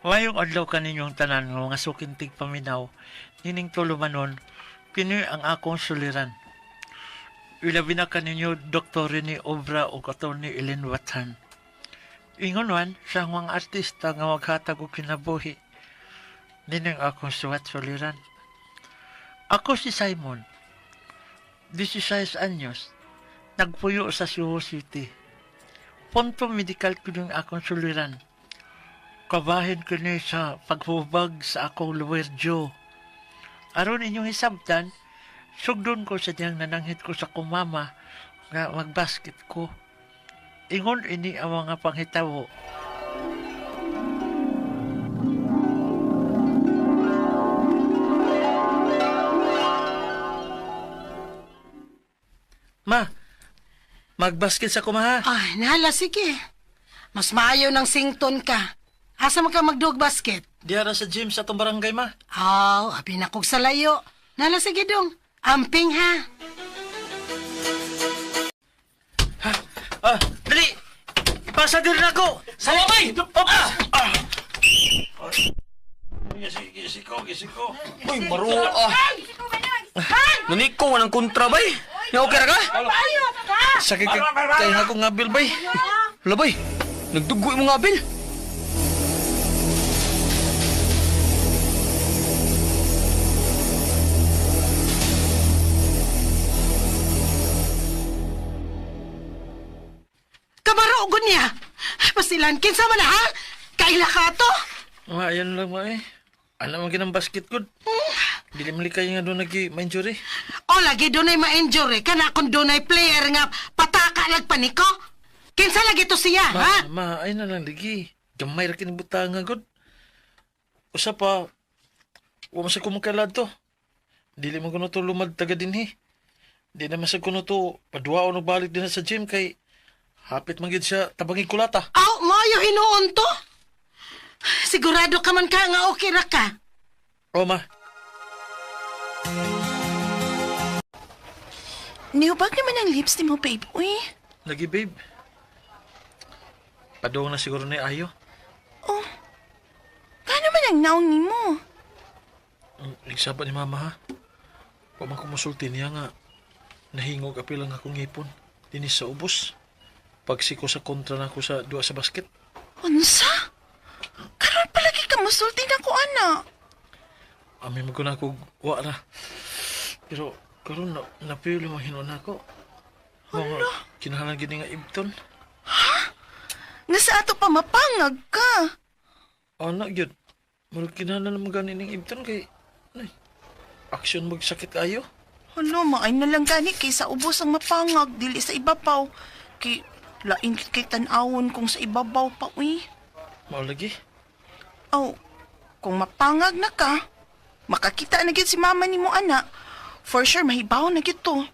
Mayong adlaw kaninyong tanan nga mga sukintig paminaw, nining tulumanon, kini ang akong suliran. Ilabi na kaninyo Dr. ni Obra o Atty. Ellen Wathan. Ingon man, siya mga artista nga maghatag og kinabuhi. Nining akong suwat suliran. Ako si Simon, 16 anyos, nagpuyo sa Cebu City. Punto medical ko ng akong suliran. Kabahin ko ni sa paghubag sa akong luwerjo. Aron inyong hisabtan, sugdon ko sa diyang nananghit ko sa kumama nga magbasket ko. Ingon ini ang mga panghitawo. Ma, magbasket sa kumaha. Ay, nala, sige. Mas maayo ng sington ka. Asa man ka magdog basket? Diara sa gym sa itong barangay, ma. Abi na kog sa layo. Nala, sige dong. Amping, ha? Dali! Ipasa din ako! Sawa bay! Gisiko. Uy, maro Naniko nga ng kontra bay. Ya okay ra ka? Sakit kaya ako nga bil, bay. Hala bay, nagdugoy mo nga bil. Kamarogon niya. Pasilan, kinsa man ha? Kaila ka to? Ayan lang, ma eh. Alam mo ginang basket ko. Dili mali kayo nga doon nag-injury. O lagi doon ay ma-injury. Kana kung doon ay player nga pataka nagpaniko. Kinsa lagi to siya, ha? Ma, ay na lang, ligi. Gamay ra kinibutang nga, god. Usa pa, huwag masag kumukalad to. Dili mo kuno to lumad taga din, he. Di na masag kuno to, padua o nagbalik din na sa gym kay hapit magid siya tabangin kulata. Aw, maayo hinuon to? Sigurado ka man ka nga okay ra ka. O, ma. Niubag naman ang lips ni mo, babe. Uy. Lagi, babe. Padong na siguro na ayo. Oh. Kano man ang naong ni mo? Nagsabat ni mama, ha? Huwag man kumusulti niya nga. Nahingog apilang akong ngipon. Dinis sa ubos. Pagsiko sa kontra na ako sa dua sa basket. Unsa? Karon palagi ka musulti na ko, ana. Amin mo ko na ako wala. Pero karon napilo mahinon ako. Mga kinahalan gini nga ibton. Nga sa ato pa mapangag ka. Anak yun. Murag kinahalan naman ganin ng ibton kay... Ay, aksyon magsakit kayo. Hala, maay na lang gani kay sa ubos ang mapangag, dili sa ibabaw. Kay lain kay tan-awon kung sa ibabaw pa, uy. Mao lagi. Oh, kung mapangag na ka, makakita na gyud si mama ni mo, ana. For sure, mahibaw na gyud to.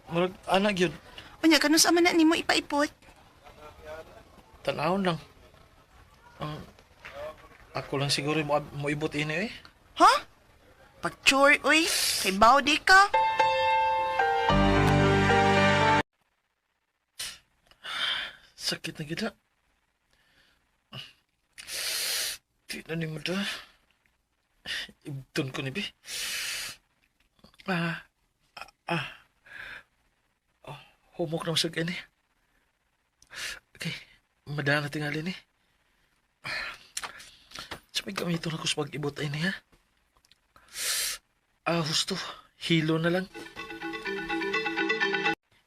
Murag anak yun. Unya, kanus sa man na ni mo ipaipot. Tanahon lang. Ako lang siguro mo ibot ini eh. Ha? Pag-chore, uy. Kay baw di ka. Sakit na kita. Di na ni mo da. Ibton ko ni Bi. Humok na masag ini. Okay. Madaan na tingali ni. Sa may gamiton ako sa pag-ibot ay niya. Husto. Hilo na lang.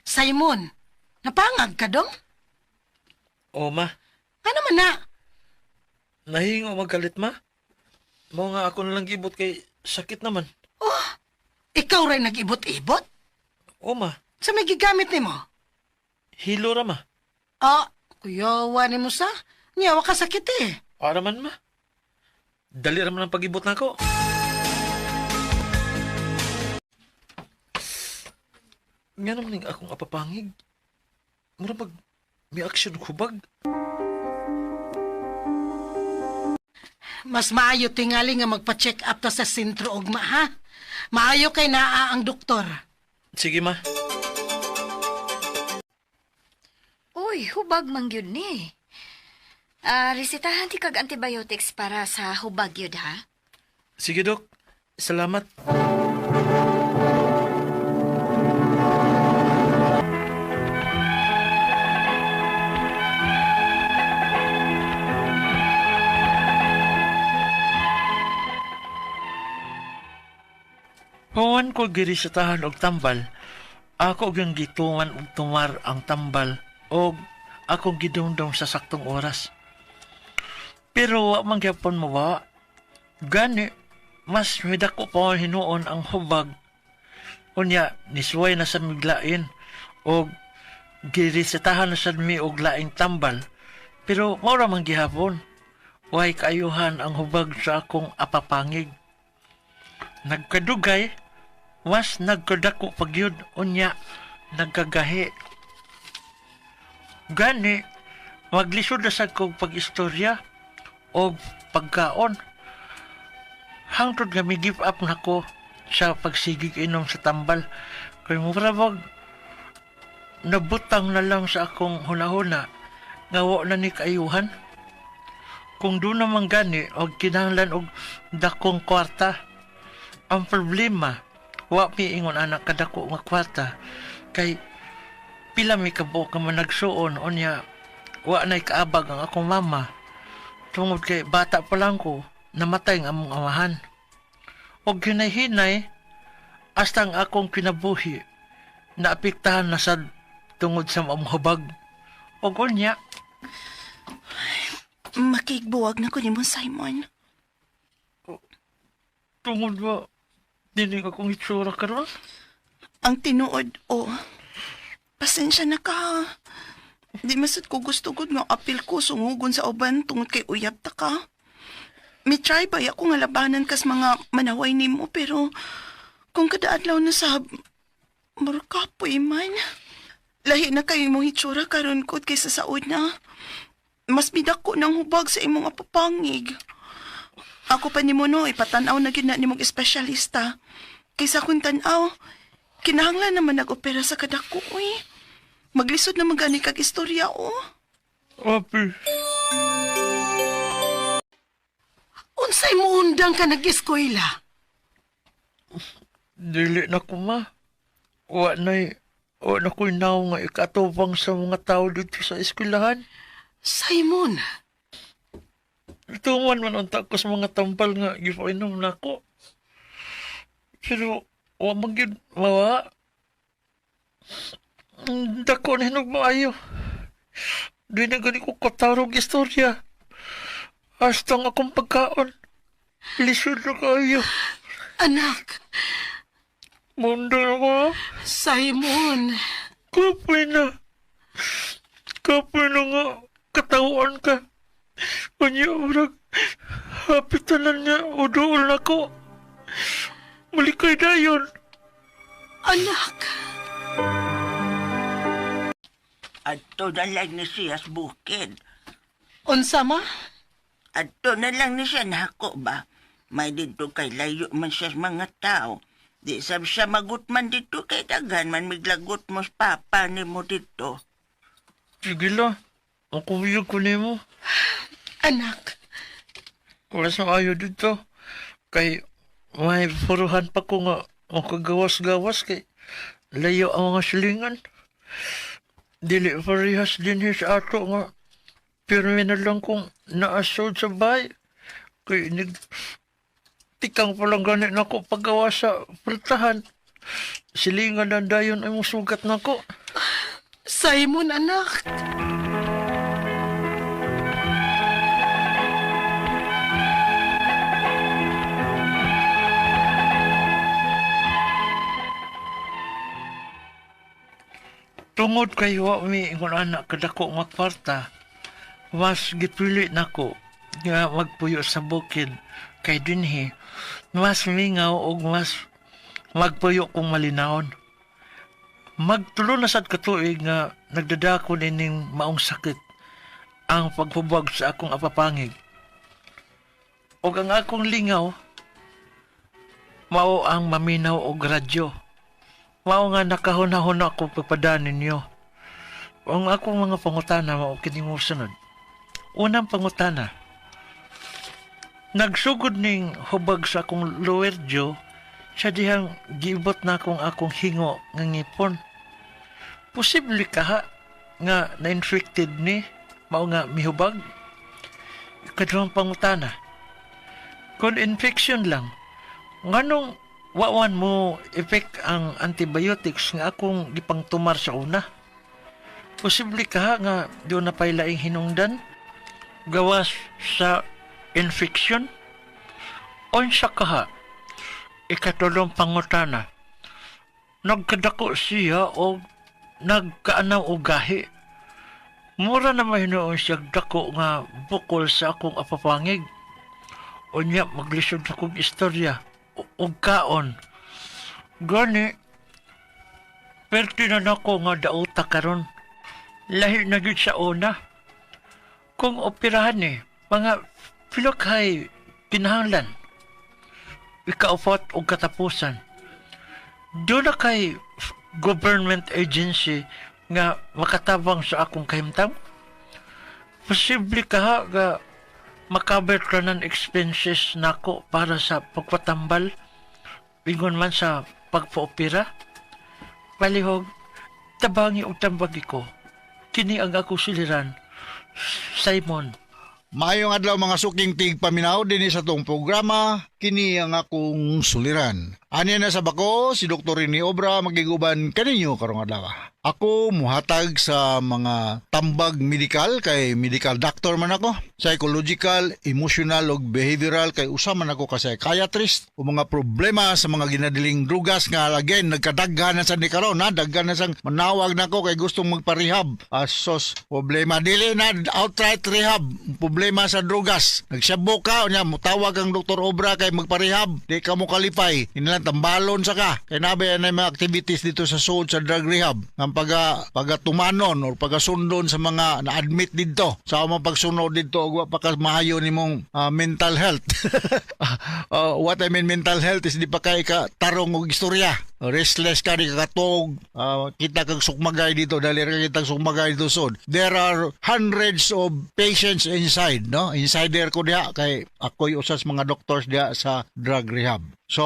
Simon, napangag ka dong? O, ma. Ano man na? Nahingo magkalit, ma. Mo nga ako na lang gibot kay sakit naman. Oh, ikaw rin nag-ibot-ibot? O, ma. Sa may gigamit ni mo? Hilo ra, ma. Kuyawa ni mo sa? Nyawa ka sakit eh. Para man, ma. Dali raman ang pag-ibot na ako. Nga naman yung akong apapangig. Mura mag may aksyon hubag. Mas maayo tingali nga magpa-check up ta sa sentro ugma, ha? Maayo kay naa ang doktor. Sige, ma. Uy, hubag man yun ni. Resetahan ti kag antibiotics para sa hubag yun, ha? Sige, Dok. Salamat. Human ko girisatahan og tambal, ako gyang gitungan og tumar ang tambal og akong gidumdum sa saktong oras. Pero wa man gyapon mo ba? Gani, mas midako pa hinuon ang hubag. Unya, nisway na sa miglain og girisatahan na sa mi og laing tambal. Pero maura man gihapon, way kaayuhan ang hubag sa akong apapangig. Nagkadugay, mas nagkadako pagyud unya nagkagahi. Gani, maglisod na sa kong pag-istorya o pagkaon. Hangtod nga may give up na ko sa pagsigig inom sa tambal. Kaya mura wag nabutang na lang sa akong hunahuna nga wa na ni kaayuhan. Kung doon naman gani, og kinahanglan og dakong kwarta. Ang problema, wa miingon anak kadako nga kwarta kay pila mi kabo ka man nagsuon unya wa nay kaabag ang akong mama tungod kay bata pa lang ko namatay ang among amahan og hinay-hinay hasta ang akong kinabuhi naapektahan na sad tungod sa among hubag og unya Makigbuwag na ko ni mo, Simon. tungod ba dinig akong itsura karon. Ang tinuod, pasensya na ka. Di masad ko gusto gud nga apil ko sungugon sa uban tungod kay uyab ta ka. May try ba ako nga labanan kas mga manaway nimo pero kung kadaadlaw na sab markapoy man. Lahi na kayo imong hitsura karon ko kaysa sa una. Mas bidako ng hubag sa imong apapangig. Ako pa nimo no, ipatanaw na gina nimong espesyalista. Kaysa kung tanaw, kinahanglan naman nag-opera sa kadako, uy. Maglisod na magani kag istorya, Api, Unsay mo undang ka nag-eskwela? dili na ko ma. Wa na ko'y naw nga ikatubang sa mga tao dito sa eskwelahan. Simon, Tuman man unta ko sa mga tambal nga gipainom na ko. Pero wa man gyud mawa. Dako na hinog maayo. Di na gani ko katarog istorya. Hasta nga akong pagkaon. Lisod na kayo. anak, Mundo na ko. Simon. Kapoy na. Kapoy na nga. Katawaan ka. Kanya urag. Hapitanan niya. Udool na ko. Malikay na yun. Anak, Adto na lang ni siya sa bukid. unsa ma? Adto na lang ni siya nako ba? May dito kay layo man siya sa mga tao. Di sab siya magutman dito kay daghan man miglagot mo sa papa ni mo dito. Sige lang. Ang kumiyog ko nimo. Anak, Wala sa ayaw dito. Kay may puruhan pa ko nga makagawas-gawas kay layo ang mga silingan. Dili parehas din sa ato nga. Pero na lang kung naasod sa bahay. Kay tikang palang ganit na ko paggawa sa pultahan. Silingan na dayon ay mong sugat na ko. Simon, anak. Tungod kay wa mi ingon anak kadako nga kwarta, mas gipili nako nga magpuyo sa bukid kay dinhi mas mingaw og mas magpuyo kong malinawon. Magtulo na sad katuig nga nagdadako nining maong sakit ang paghubog sa akong apapangig. Og ang akong lingaw mao ang maminaw og radyo. Mao nga nakahuna-huna ko pagpadaan ninyo. Ang akong mga pangutana mao kini mo sunod. Unang pangutana. Nagsugod ning hubag sa akong lower jaw, siya dihang giibot na akong hingo nga ngipon. Posible ka ha, nga na-infected ni, mao nga mihubag? Ikaduhang pangutana. Kung infection lang, nganong wawan mo effect ang antibiotics nga akong gipangtumar sa una? Posible ka ha, nga doon na pa'y laing hinungdan? Gawas sa infection? Unsa ka ha? Ikatulong pangutana. Nagkadako siya o nagkaanaw o gahi. Mura na mahinoon siya dako nga bukol sa akong apapangig. Unya maglisod akong istorya o kaon. Gani, pertinan ako nga dauta karon. Lahi na gyud sa una. Kung operahan mga pilokhay kinahanglan. Ikaufot o katapusan. Doon na kay government agency nga makatabang sa akong kahimtang? Posible ka ha nga makaber ka ng expenses nako para sa pagpatambal ingon man sa pagpa-opera? Palihog, tabangi o tambagi ko. Kini ang ako siliran, Simon. Maayong adlaw mga suking tig paminaw din sa tong programa, kini ang akong suliran. Ani na sa bako si Dr. Rini Obra magiguban kaninyo karong adlaw. Ako muhatag sa mga tambag medikal kay medical doctor man ako, psychological, emotional ug behavioral kay usa man ako ka psychiatrist o mga problema sa mga ginadiling drugas nga again nagkadaghan na sa ni karon na daghan na sang manawag nako kay gustong magparehab. Asos problema dili na outright rehab, problema sa drugas. Nagsabok ka unya mutawag ang Dr. Obra kay magparehab, di ka mo kalipay, hinalang tambalon sa ka. Kay nabe na mga activities dito sa sud sa drug rehab. Pagatumanon o pagasundon sa mga na-admit dito sa mga pagsunod dito o pagkamahayo ni mong mental health. What I mean mental health is di pa kay ka tarong og istorya. Restless ka, di ka katog, kita kag sukmagay dito, dali ka kitang sukmagay dito sod. There are hundreds of patients inside, no? Insider ko diha kay ako'y usas mga doctors diha sa drug rehab. So,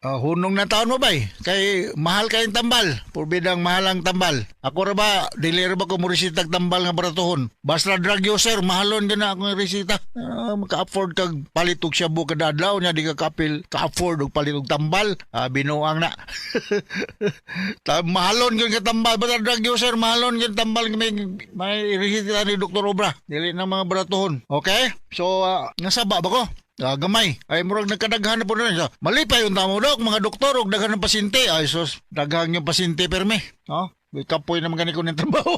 hunong na taon mo bay? Kay mahal kayong tambal. Purbidang mahalang tambal. Ako ra ba, dili ra ba ko mo resitag tambal nga baratuhon? Basta drug user, mahalon ka na akong resita. Maka-afford kag palitog siya buka dadlaw niya, di ka kapil, ka-afford og palitog tambal. Binuang na. Mahalon yun ka tambal. Basta drug user, mahalon yun tambal. May resita ni Dr. Obra. Dili na mga baratuhon. Okay? So, nasaba ba ko? Gamay. Ay murag nagkadaghan na po na rin. Malipay yung tamo dok, mga doktor, og daghan ng pasyente. Ay sus, daghan yung pasyente perme. Kapoy na mga ko ng trabaho.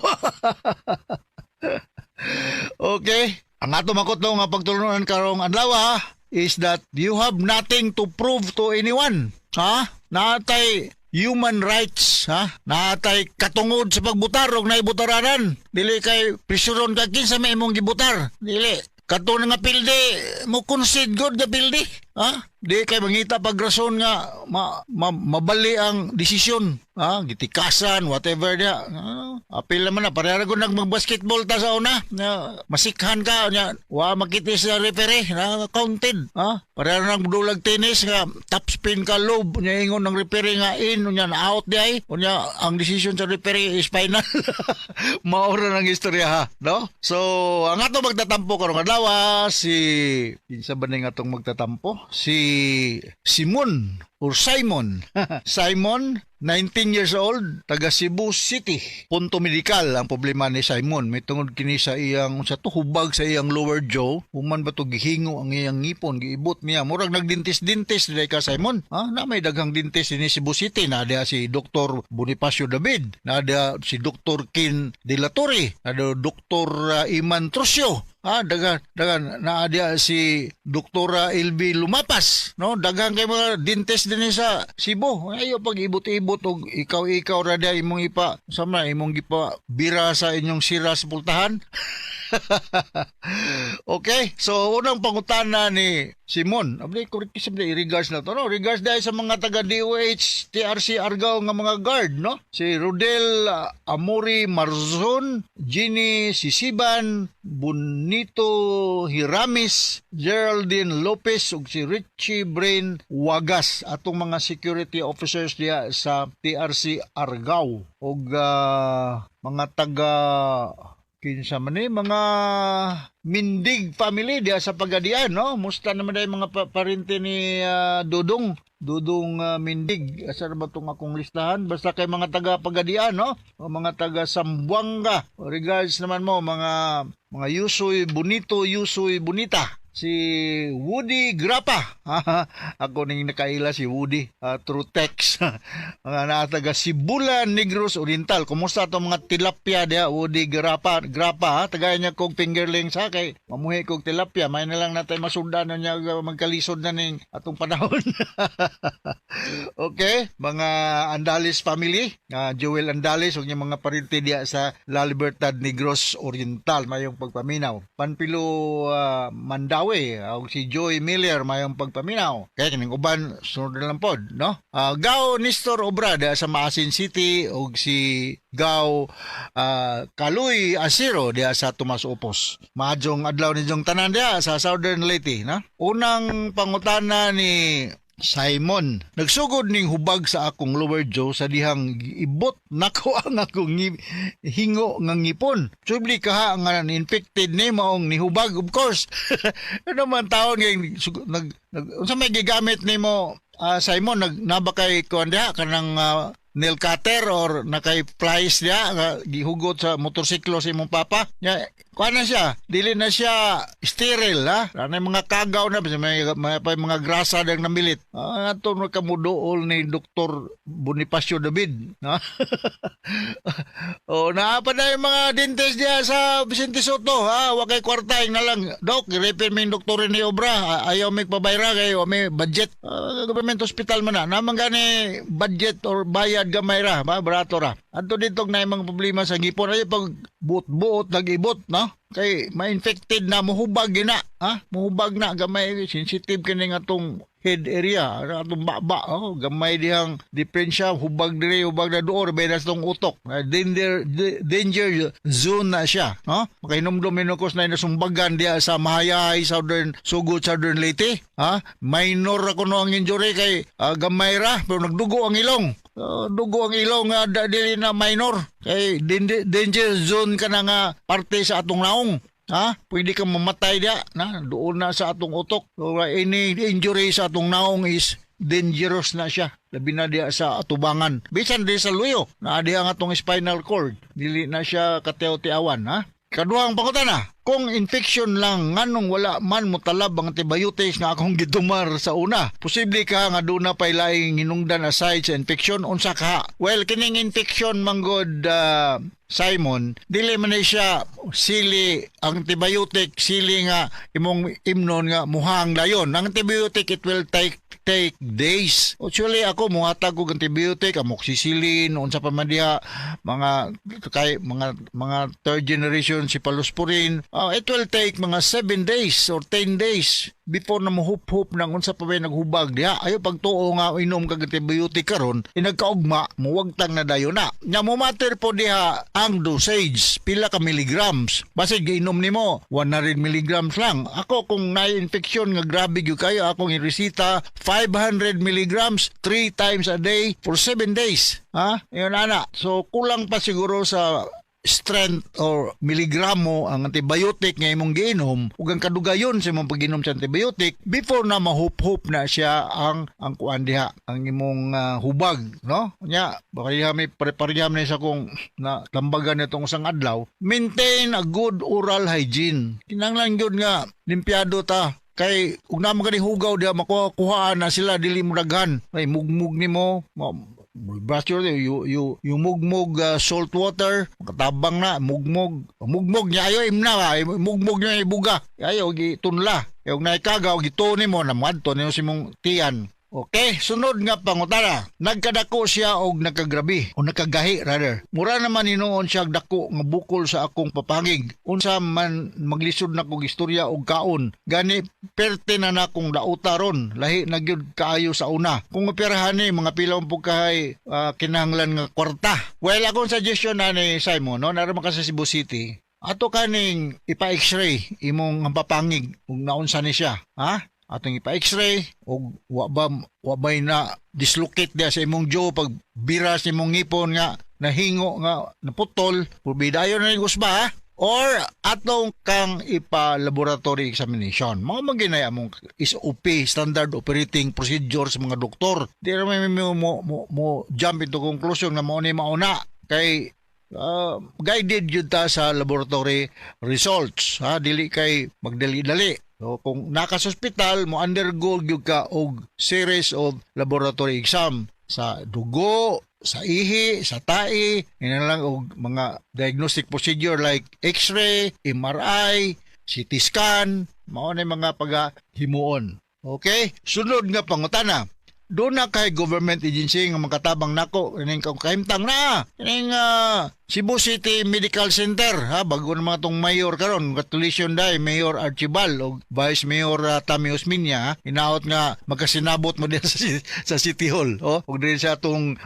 Okay. Ang ato makoto nga pagtulunan karong adlaw is that you have nothing to prove to anyone. Natay human rights, natay katungod sa pagbutar og naibutaranan. Dili kay prisuron ka kinsa may imong gibutar. Dili. Kato na nga pildi, mo concede god nga pildi. Di kay mangita pag rason nga mabali ang desisyon. Gitikasan, whatever dia. Apil naman na, parehara ko nag-basketball ta sa una. Masikhan ka, wa makiti sa referee, counted. Parehara nang budulag tennis, nga top spin ka lob, ingon ng referee nga in, na out di ay. Ang desisyon sa referee is final. Maura ng istorya no? So, ang ato magtatampo karong adlaw, pinsa ba nga itong magtatampo? Si Simon or Simon. Simon, 19 years old, taga Cebu City. Punto medikal ang problema ni Simon. May tungod kini sa iyang hubag sa iyang lower jaw. Human ba to gihingo ang iyang ngipon, giibot niya. Murag nagdintis-dintis dili ka Simon. Na may daghang dintis ni Cebu City. Nada si Dr. Bonifacio David, nada si Dr. Kin De La Torre, nada Dr. Iman Trusio. Dagan na si Dr. LB Lumapas, no? Daghang kay mga dentist base din sa Cebu. Ayo pag ibot-ibot og ikaw ra dia imong ipa sama imong gipa bira sa inyong sira sa pultahan. Okay, so unang pangutana ni Simon, abli correct sabi regards na to, no? Regards dahil sa mga taga DOH TRC Argao nga mga guard, no? Si Rodel Amori Marzon, Ginny Sisiban, Bonito Hiramis, Geraldine Lopez ug si Richie Brain Wagas atong mga security officers diya sa TRC Argao ug mga taga kinsa man ni mga Mindig family diya sa Pagadian, no? Musta naman day mga parente ni Dudong Mindig. Asa ba tong akong listahan? Basta kay mga taga Pagadian, no? O mga taga Sambuanga. Regards naman mo mga Yusoy Bonito, Yusoy Bonita. Si Woody Grapa. Ako nang nakaila si Woody through text. Mga nataga Sibulan Negros Oriental. Kumusta to mga tilapia dia Woody Grapa? Tagay niya kog fingerling sa kay mamuhi kog tilapia. May na lang natay masundan niya magkalisod na ning atong panahon. Okay, mga Andalis family, Joel Andalis ug mga parente dia sa La Libertad Negros Oriental mayong pagpaminaw. Panpilo Mandaw og si Joy Miller mayong pagpaminaw. Kaya kining uban sunod na lang pod, no? Gao Nestor Obrada sa Maasin City og si Gao Kaluy Asiro dia sa Tomas Opos. Maadjong adlaw ninyong tanan dia sa Southern Leyte, no? Unang pangutana ni Simon, nagsugod ning hubag sa akong lower jaw sa dihang ibot nako ang akong hingo nga ngipon. Subli kaha nga infected ni maong nihubag, of course. Ano man taon nga unsa may gigamit nimo Simon, nabakay kuan diha kanang nail cutter or nakay flies diya nga gihugot sa motorsiklo sa imong papa nya kuan na siya, dili na siya sterile, ha? Ano mga kagaw na, may mga grasa dang namilit. Ito na kamudool ni Dr. Bonifacio David. Ha? O, naapa na yung mga dentist diya sa Vicente Soto, ha? Wakay kwartay na lang. Dok, repair may doktor ni Obra. Ayaw may pabayra kayo, may budget. Government hospital man na. Naman gani budget or bayad gamay ra, ba? Barato ra. Ato dito na yung mga problema sa ngipon. Ay, pag buot-buot, nag-ibot, no? Kay ma-infected na, muhubag na, ha? Muhubag na, gamay, sensitive kini nga tong head area, atong baba, oh, gamay dihang diferensya, hubag dire, hubag na doon, benas tong utok. Danger zone na siya, no? Makainomdom minukos na inasumbagan diya sa Mahayay, Sugod, Southern Leyte, ha? Minor ako no ang injury kay gamay ra, pero nagdugo ang ilong. Dugo ang ilong nga dili na minor kay danger zone ka na nga parte sa atong naong, ha? Pwede kang mamatay dia na doon na sa atong utok. So, any injury sa atong naong is dangerous na siya, labi na diya sa atubangan, bisan di sa luyo na diya nga atong spinal cord, dili na siya katew-tiawan, ha? Kaduhang pangutana, kung infection lang nganong wala man mo talab ang antibiotics nga akong gitumar sa una, posible ka nga doon na pay laing hinungdan aside sa infection, unsa ka? Well, kining infection manggod Simon, dili man siya sili ang antibiotic, sili nga imong imnon nga muhang dayon. Ang antibiotic it will take days. Actually ako muhatag og antibiotic, amoxicillin, unsa pa man diha, mga third generation cephalosporin. It will take mga 7 days or 10 days before na mahup-hup ng unsa pa ba naghubag diha. Ayo pagtuo nga inom kag antibiotic karon, nagkaugma, muwagtang na dayon na. Nya mo matter po diha ang dosage, pila ka milligrams. Basig giinom nimo 100 milligrams lang. Ako kung na-infection nga grabe gyud kayo, akong iresita 500 milligrams 3 times a day for 7 days. Ha? Yun ana. So kulang pa siguro sa strength or miligramo ang antibiotic nga imong giinom ug ang kadugayon sa imong pag-inom sa antibiotic before na mahup-hup na siya ang kuan diha, ang imong hubag, no? Nya baka may preparyam na sa kung na tambagan nitong isang adlaw. Maintain a good oral hygiene. Kinahanglan gyud nga limpyado ta. Kay ug na magani hugaw diha makuhaan na sila, dili mo daghan. Ay mugmug nimo, brush you mugmog salt water, katabang na mugmog niya ayo imna ba, mugmog niya ibuga ayo gitunla, yung naikagaw gituni mo na madto niyo simong tiyan Okay, sunod nga pangutana. Nagkadako siya og nakagrabi o nakagahi rather. Mura naman hinuon siya dako nga bukol sa akong papangig. Unsa man maglisod na kog istorya og kaon. Gani perte na nakong dauta ron. Lahi na gyud kaayo sa una. Kung operahan ni mga pilaw po kahay kinahanglan nga kwarta. Well, akong suggestion na ni Simon, no, naramang ka sa Cebu City. Ato kaning ipa-x-ray imong papangig ug naunsa ni siya, ha? Atong ipa-x-ray o wa bay na dislocate dia sa imong jaw pag biras imong ngipon nga nahingo nga naputol pubidayon na ning usba ha? Or atong kang ipa-laboratory examination. Mga maginaya mong SOP, Standard Operating Procedure sa mga doktor. Di naman mo jump into conclusion na mauna mauna kay guided yun ta sa laboratory results. Ha? Dili kay magdali-dali. So, kung naka sa hospital, mo undergo gyud ka og series of laboratory exam sa dugo, sa ihi, sa tae, lang og mga diagnostic procedure like X-ray, MRI, CT scan, mao na mga pagahimuon. Okay? Sunod nga pangutana. Doon na kay government agency nga makatabang nako ining kahimtang na ining Cebu City Medical Center ha bago na mga tong mayor karon congratulations dai Mayor Archibald o Vice Mayor Tammy Osminia inaot nga magkasinabot mo din sa City Hall ug din sa tong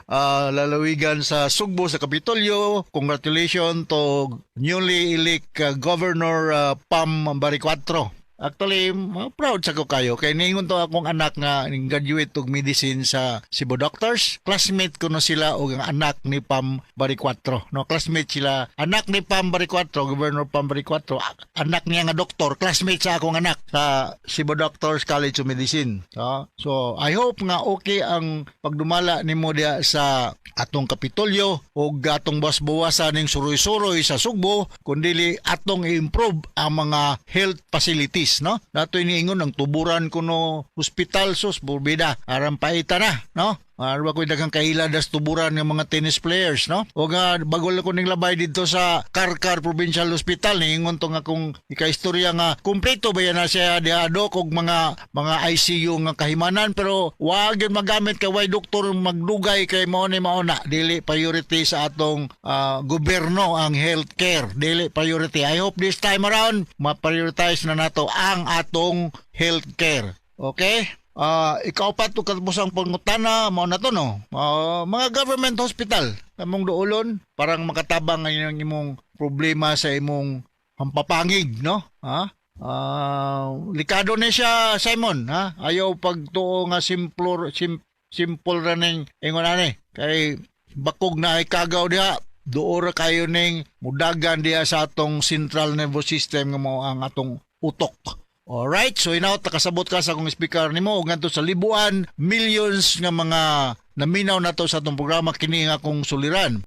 lalawigan sa Sugbo sa Kapitolyo. Congratulations to newly elect Governor Pam Baricuatro. Actually, proud sa ko kayo. Kaya ningon to akong anak nga graduate og medicine sa Cebu Doctors. Classmate ko no sila o ang anak ni Pam Baricuatro. No, classmate sila. Anak ni Pam Baricuatro, Governor Pam Baricuatro. Anak niya nga doktor. Classmate sa akong anak sa Cebu Doctors College of Medicine. So, I hope nga okay ang pagdumala ni mo dia sa atong Kapitolyo o atong basbawasan ng suroy-suroy sa Sugbo kundi atong i-improve ang mga health facilities. No? Dato iniingon ang tuburan ko no hospital sus burbida aram paita na no arwa ko daghang kahila das tuburan ng mga tennis players no o nga bagol ko ning labay dito sa Karkar Provincial Hospital niingon to nga kung ikaistorya nga kumpleto ba yan na siya diado kog mga ICU nga kahimanan pero wag yun magamit kay way doktor magdugay kay mao ni mauna dili priority sa atong gobyerno ang healthcare dili priority. I hope this time around ma-prioritize na nato ang atong healthcare. Okay? Ikaw pa ito katapos pangutana, mo na to no? Mga government hospital, among doolon, parang makatabang ngayon ang imong problema sa imong pampapangig, no? Likado na siya, Simon, ha? Ayaw pagtuo nga simple running ingon ani. Kay bakog na ay kagaw diha. Doora kayo ning mudagan diha sa atong central nervous system nga mao ang atong utok. Alright, so inaot nakasabot ka sa akong speaker nimo ug ngadto sa libuan, millions nga mga naminaw nato sa atong programa kini nga akong suliran.